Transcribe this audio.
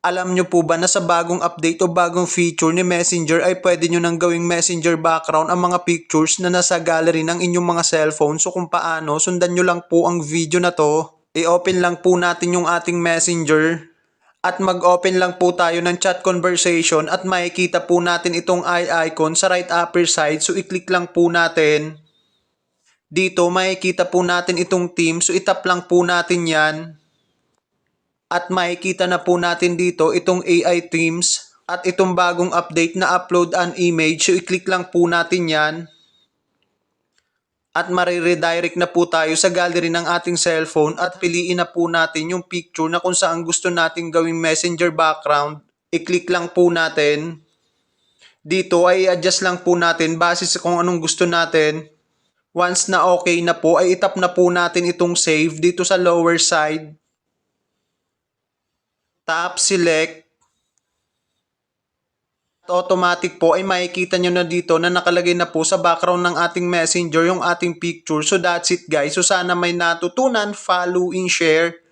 Alam nyo po ba na sa bagong update o bagong feature ni Messenger ay pwede nyo nang gawing Messenger background ang mga pictures na nasa gallery ng inyong mga cellphone? So kung paano, sundan nyo lang po ang video na to. I-open lang po natin yung ating Messenger. At mag-open lang po tayo ng chat conversation at makikita po natin itong eye icon sa right upper side. So i-click lang po natin. Dito makikita po natin itong team. So itap lang po natin yan. At makikita na po natin dito itong AI themes at itong bagong update na upload an image. So i-click lang po natin yan. At mariredirect na po tayo sa gallery ng ating cellphone at piliin na po natin yung picture na kung saan gusto nating gawing messenger background. I-click lang po natin. Dito ay i-adjust lang po natin base sa kung anong gusto natin. Once na okay na po ay itap na po natin itong save dito sa lower side. Tap, select. Automatic po ay makikita nyo na dito na nakalagay na po sa background ng ating messenger yung ating picture. So that's it guys. So sana may natutunan, follow and share.